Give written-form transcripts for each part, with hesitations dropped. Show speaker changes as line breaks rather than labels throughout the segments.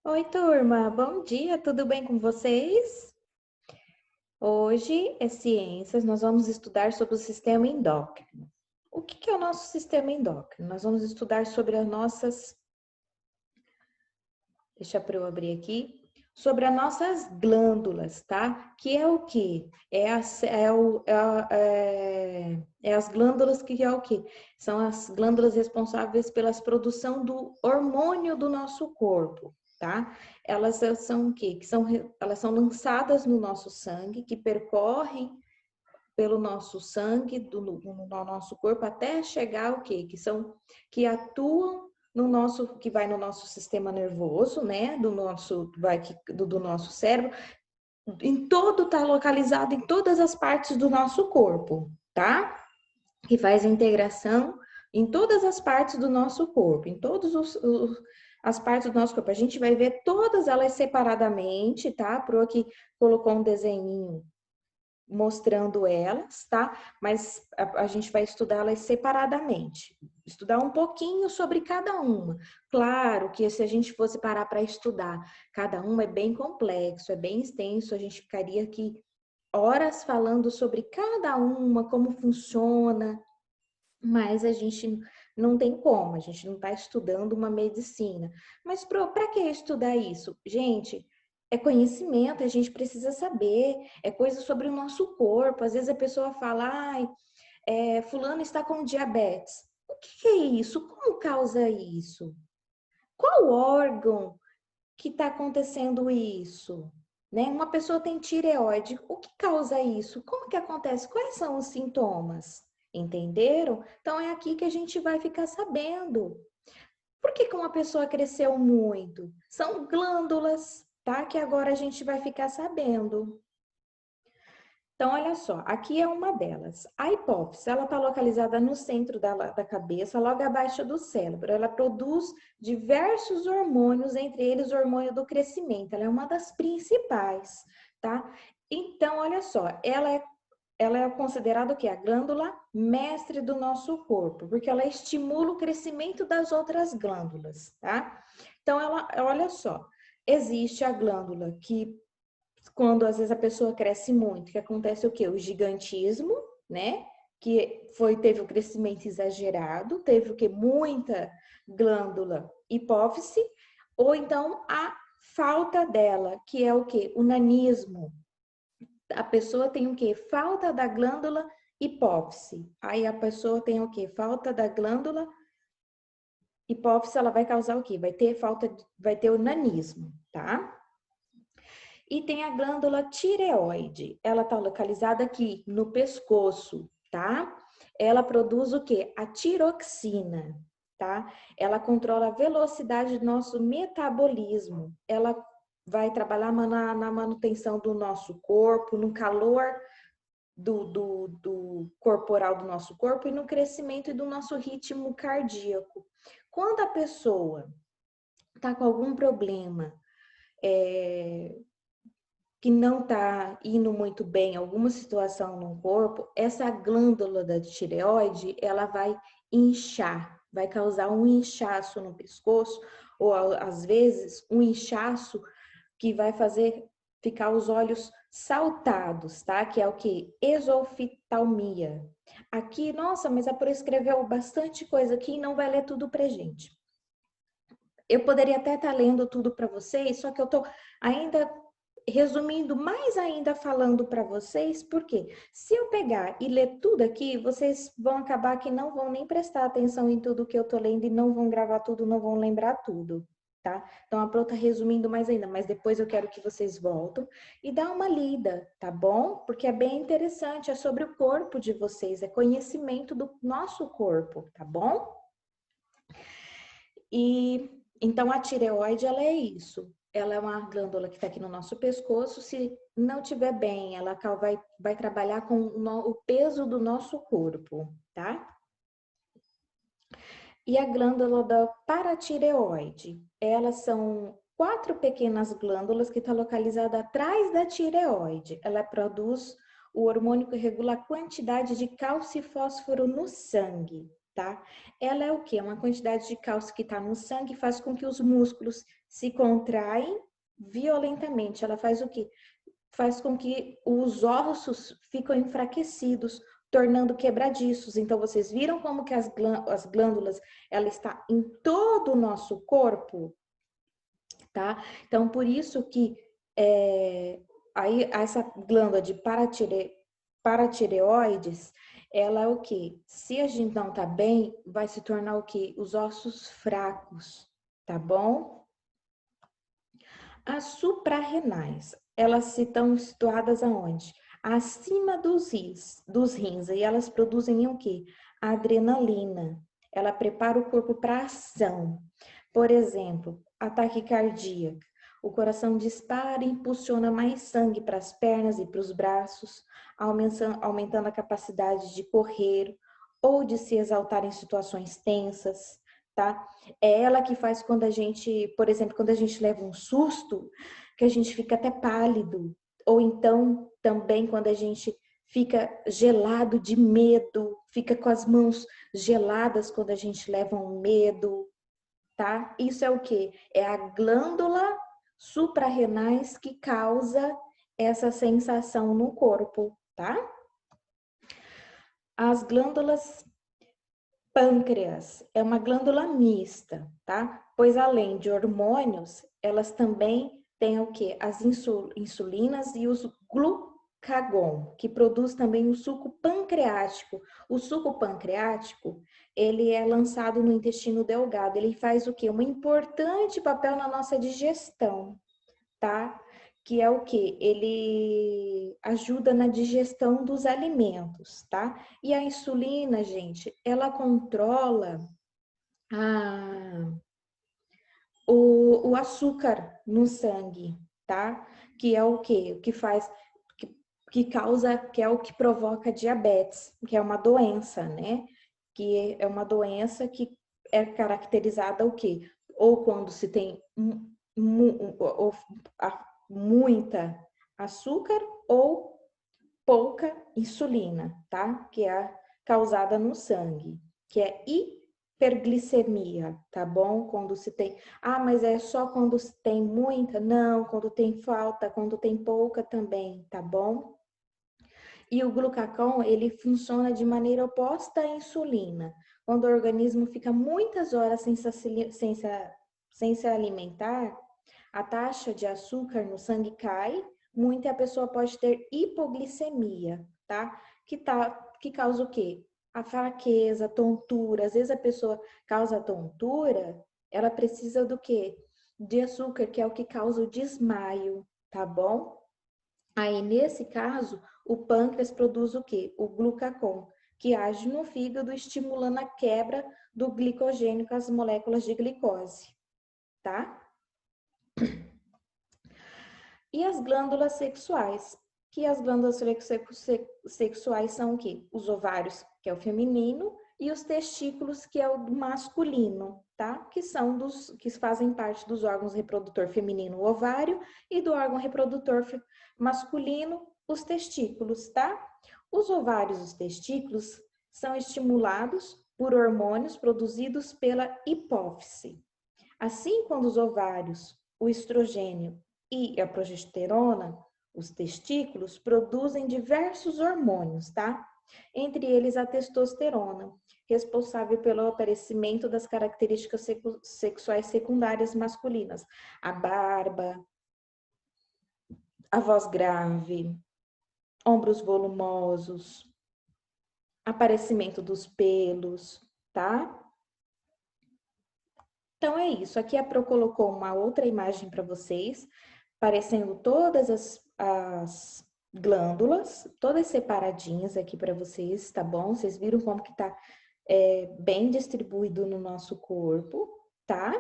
Oi, turma, bom dia, tudo bem com vocês? Hoje é ciências, nós vamos estudar sobre o sistema endócrino. O que é o nosso sistema endócrino? Nós vamos estudar sobre as nossas, deixa eu abrir aqui, sobre as nossas glândulas, tá? Que é o quê? É as glândulas que é o quê? São as glândulas responsáveis pela produção do hormônio do nosso corpo, tá? Elas são o quê? Elas são lançadas no nosso sangue, que percorrem pelo nosso sangue, no nosso corpo, até chegar o quê? Que atuam no nosso, que vai no nosso sistema nervoso, né? Do nosso cérebro, em todo, tá localizado em todas as partes do nosso corpo, tá? Que faz a integração em todas as partes do nosso corpo, em as partes do nosso corpo. A gente vai ver todas elas separadamente, tá? Pro aqui colocou um desenho mostrando elas, tá? Mas a gente vai estudá-las separadamente, estudar um pouquinho sobre cada uma. Claro que se a gente fosse parar para estudar, cada uma é bem complexo, é bem extenso, a gente ficaria aqui horas falando sobre cada uma, como funciona, mas a gente não tem como, a gente não está estudando uma medicina. Mas para que estudar isso? Gente, é conhecimento, a gente precisa saber, é coisa sobre o nosso corpo. Às vezes a pessoa fala, ai, fulano está com diabetes. O que é isso? Como causa isso? Qual órgão que está acontecendo isso? Né? Uma pessoa tem tireoide, o que causa isso? Como que acontece? Quais são os sintomas? Entenderam? Então é aqui que a gente vai ficar sabendo. Por que uma pessoa cresceu muito? São glândulas, tá? Que agora a gente vai ficar sabendo. Então, olha só, aqui é uma delas. A hipófise, ela está localizada no centro da cabeça, logo abaixo do cérebro. Ela produz diversos hormônios, entre eles o hormônio do crescimento. Ela é uma das principais, tá? Então, olha só, ela é considerada o quê? A glândula mestre do nosso corpo, porque ela estimula o crescimento das outras glândulas, tá? Então, olha só, existe a glândula que quando às vezes a pessoa cresce muito, que acontece o quê? O gigantismo, né? Teve o crescimento exagerado, teve o que? Muita glândula hipófise, ou então a falta dela, que é o que? O nanismo. A pessoa tem o que? Falta da glândula hipófise. Aí a pessoa tem o que? Falta da glândula hipófise, ela vai causar o que? Vai ter o nanismo, tá? E tem a glândula tireoide. Ela está localizada aqui no pescoço, tá? Ela produz o que? A tiroxina, tá? Ela controla a velocidade do nosso metabolismo. Ela vai trabalhar na manutenção do nosso corpo, no calor do corporal do nosso corpo e no crescimento do nosso ritmo cardíaco. Quando a pessoa está com algum problema, que não está indo muito bem, alguma situação no corpo, essa glândula da tireoide, ela vai inchar, vai causar um inchaço no pescoço, ou às vezes um inchaço que vai fazer ficar os olhos saltados, tá? Que é o que? Exoftalmia. Aqui, nossa, mas a Pro escreveu bastante coisa aqui e não vai ler tudo pra gente. Eu poderia até estar lendo tudo para vocês, só que eu estou ainda resumindo, mais ainda falando para vocês, porque se eu pegar e ler tudo aqui, vocês vão acabar que não vão nem prestar atenção em tudo que eu estou lendo e não vão gravar tudo, não vão lembrar tudo, tá? Então a Pro tá resumindo mais ainda, mas depois eu quero que vocês voltem e dá uma lida, tá bom? Porque é bem interessante, é sobre o corpo de vocês, é conhecimento do nosso corpo, tá bom? E então a tireoide, ela é isso. Ela é uma glândula que está aqui no nosso pescoço. Se não tiver bem, ela vai trabalhar com o peso do nosso corpo, tá? E a glândula da paratireoide, elas são 4 pequenas glândulas que estão localizadas atrás da tireoide. Ela produz o hormônio que regula a quantidade de cálcio e fósforo no sangue, tá? Ela é o quê? Uma quantidade de cálcio que está no sangue faz com que os músculos se contraem violentamente. Ela faz o quê? Faz com que os ossos ficam enfraquecidos, tornando quebradiços. Então, vocês viram como que as glândulas, ela está em todo o nosso corpo, tá? Então, por isso que aí essa glândula de paratireoides, ela é o quê? Se a gente não tá bem, vai se tornar o quê? Os ossos fracos, tá bom? As suprarrenais, elas estão situadas aonde? Acima dos rins, e elas produzem o quê? A adrenalina. Ela prepara o corpo para ação. Por exemplo, ataque cardíaco. O coração dispara e impulsiona mais sangue para as pernas e para os braços, aumentando a capacidade de correr ou de se exaltar em situações tensas, tá? É ela que faz quando a gente, por exemplo, quando a gente leva um susto, que a gente fica até pálido, ou então também quando a gente fica gelado de medo, fica com as mãos geladas quando a gente leva um medo, tá? Isso é o quê? É a glândula suprarrenais que causa essa sensação no corpo, tá? As glândulas pâncreas é uma glândula mista, tá? Pois além de hormônios, elas também têm o quê? As insulinas e os glucagon, que produz também o suco pancreático. O suco pancreático, ele é lançado no intestino delgado. Ele faz o quê? Um importante papel na nossa digestão, tá? Que é o que? Ele ajuda na digestão dos alimentos, tá? E a insulina, gente, ela controla a, o açúcar no sangue, tá? Que é o que? O que faz, que causa, que é o que provoca diabetes, que é uma doença, né? Que é uma doença que é caracterizada o quê? Ou quando se tem muita açúcar ou pouca insulina, tá? Que é causada no sangue, que é hiperglicemia, tá bom? Quando se tem, mas é só quando se tem muita? Não, quando tem falta, quando tem pouca também, tá bom? E o glucagon, ele funciona de maneira oposta à insulina. Quando o organismo fica muitas horas sem se alimentar, a taxa de açúcar no sangue cai muito e a pessoa pode ter hipoglicemia, tá? Que causa o quê? A fraqueza, tontura. Às vezes a pessoa causa tontura, ela precisa do quê? De açúcar, que é o que causa o desmaio, tá bom? Aí, nesse caso, o pâncreas produz o quê? O glucagon, que age no fígado, estimulando a quebra do glicogênio com as moléculas de glicose, tá? E as glândulas sexuais, que as glândulas sexuais são o quê? Os ovários, que é o feminino, e os testículos, que é o masculino, tá? Que são que fazem parte dos órgãos reprodutor feminino, o ovário, e do órgão reprodutor masculino, os testículos, tá? Os ovários e os testículos são estimulados por hormônios produzidos pela hipófise. Assim, quando os ovários, o estrogênio e a progesterona, os testículos, produzem diversos hormônios, tá? Entre eles a testosterona, responsável pelo aparecimento das características sexuais secundárias masculinas, a barba, a voz grave, ombros volumosos, aparecimento dos pelos, tá? Então é isso. Aqui a Pro colocou uma outra imagem para vocês, parecendo todas as glândulas, todas separadinhas aqui para vocês, tá bom? Vocês viram como que tá bem distribuído no nosso corpo, tá?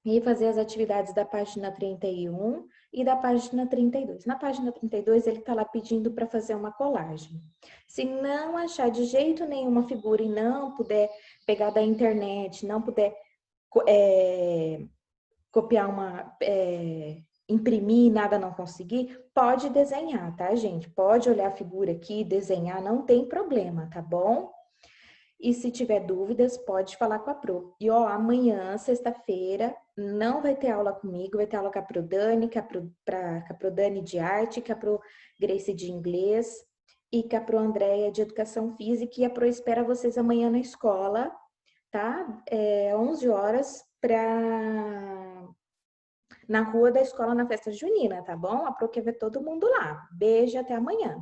E fazer as atividades da página 31 e da página 32. Na página 32, ele tá lá pedindo para fazer uma colagem. Se não achar de jeito nenhum uma figura e não puder pegar da internet, não puder copiar imprimir, nada não conseguir, pode desenhar, tá, gente? Pode olhar a figura aqui, desenhar, não tem problema, tá bom? E se tiver dúvidas, pode falar com a Pro. E ó, amanhã, sexta-feira, não vai ter aula comigo, vai ter aula com a Pro Dani, com a Pro Dani de arte, com a Pro Grace de inglês e com a Pro Andréia de educação física. E a Pro espera vocês amanhã na escola, tá? 11 horas na rua da escola na festa junina, tá bom? A Pro quer ver todo mundo lá. Beijo, até amanhã.